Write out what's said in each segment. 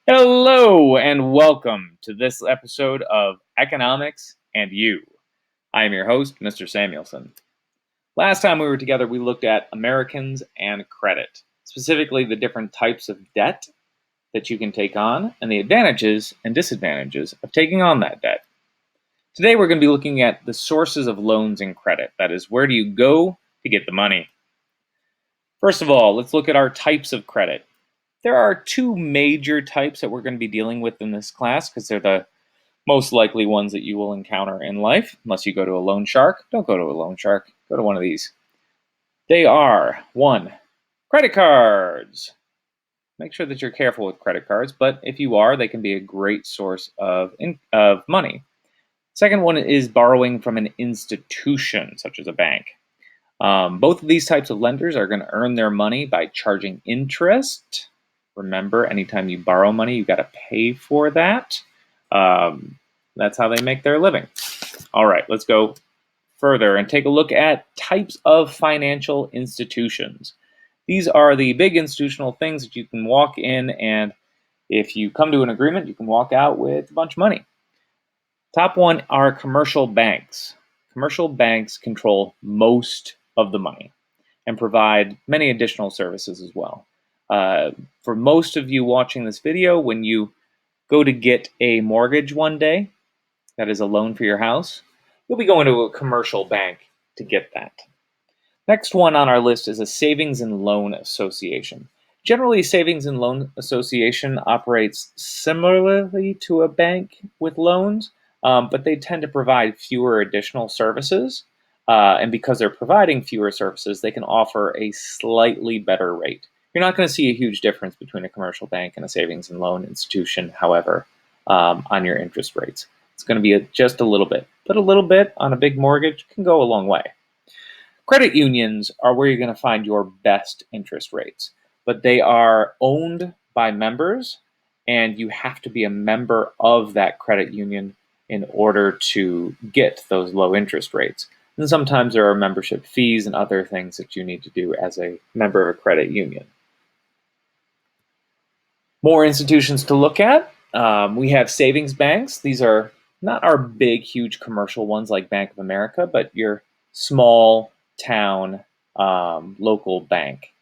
Hello and welcome to this episode of Economics and You. I am your host, Mr. Samuelson. Last time we were together, we looked at Americans and credit, specifically the different types of debt that you can take on and the advantages and disadvantages of taking on that debt. Today, we're going to be looking at the sources of loans and credit. That is, where do you go to get the money? First of all, let's look at our types of credit. There are two major types that we're going to be dealing with in this class because they're the most likely ones that you will encounter in life, unless you go to a loan shark. Don't go to a loan shark. Go to one of these. They are, one, credit cards. Make sure that you're careful with credit cards, but if you are, they can be a great source of money. Second one is borrowing from an institution, such as a bank. Both of these types of lenders are going to earn their money by charging interest. Remember, anytime you borrow money, you've got to pay for that. That's how they make their living. All right, let's go further and take a look at types of financial institutions. These are the big institutional things that you can walk in, and if you come to an agreement, you can walk out with a bunch of money. Top one are commercial banks. Commercial banks control most of the money and provide many additional services as well. For most of you watching this video, when you go to get a mortgage one day, that is a loan for your house, you'll be going to a commercial bank to get that. Next one on our list is a savings and loan association. Generally, a savings and loan association operates similarly to a bank with loans, but they tend to provide fewer additional services. And because they're providing fewer services, they can offer a slightly better rate. You're not going to see a huge difference between a commercial bank and a savings and loan institution, however, on your interest rates. It's going to be just a little bit, but a little bit on a big mortgage can go a long way. Credit unions are where you're going to find your best interest rates, but they are owned by members, and you have to be a member of that credit union in order to get those low interest rates. And sometimes there are membership fees and other things that you need to do as a member of a credit union. More institutions to look at. We have savings banks. These are not our big, huge commercial ones like Bank of America, but your small town local bank.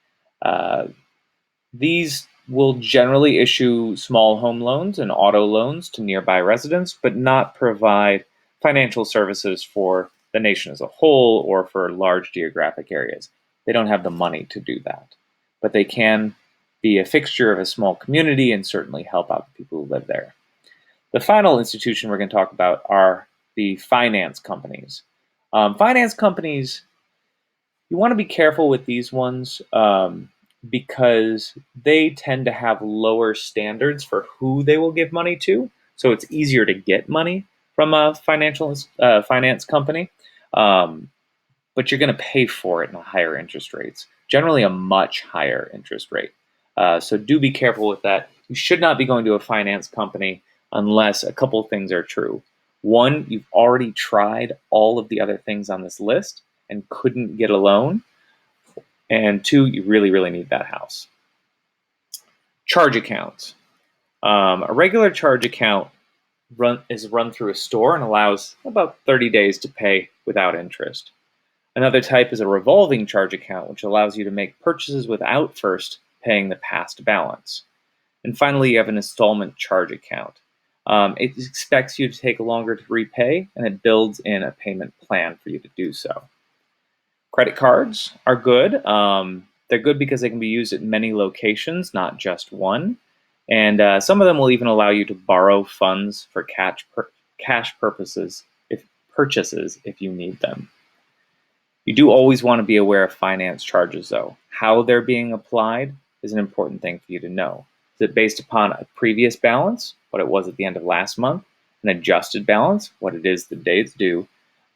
These will generally issue small home loans and auto loans to nearby residents, but not provide financial services for the nation as a whole or for large geographic areas. They don't have the money to do that, but they can be a fixture of a small community and certainly help out the people who live there. The final institution we're going to talk about are the finance companies. Finance companies, you want to be careful with these ones because they tend to have lower standards for who they will give money to. So it's easier to get money from a finance company, but you're going to pay for it in higher interest rates, generally a much higher interest rate. So do be careful with that. You should not be going to a finance company unless a couple things are true. One, you've already tried all of the other things on this list and couldn't get a loan. And two, you really, really need that house. Charge accounts. A regular charge account is run through a store and allows about 30 days to pay without interest. Another type is a revolving charge account, which allows you to make purchases without first paying the past balance. And finally, you have an installment charge account. It expects you to take longer to repay, and it builds in a payment plan for you to do so. Credit cards are good. They're good because they can be used at many locations, not just one. And some of them will even allow you to borrow funds for cash purposes if you need them. You do always want to be aware of finance charges, though. How they're being applied is an important thing for you to know. Is it based upon a previous balance, what it was at the end of last month, an adjusted balance, what it is the day it's due,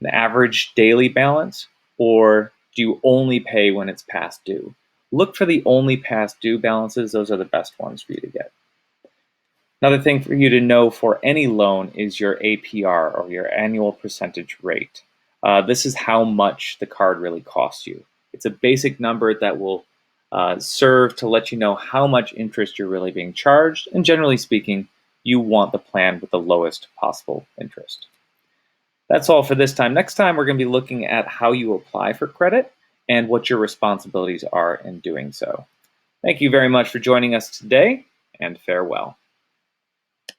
an average daily balance, or do you only pay when it's past due? Look for the only past due balances. Those are the best ones for you to get. Another thing for you to know for any loan is your APR, or your annual percentage rate. This is how much the card really costs you. It's a basic number that will serve to let you know how much interest you're really being charged, and generally speaking, you want the plan with the lowest possible interest. That's all for this time. Next time, we're going to be looking at how you apply for credit and what your responsibilities are in doing so. Thank you very much for joining us today, and farewell.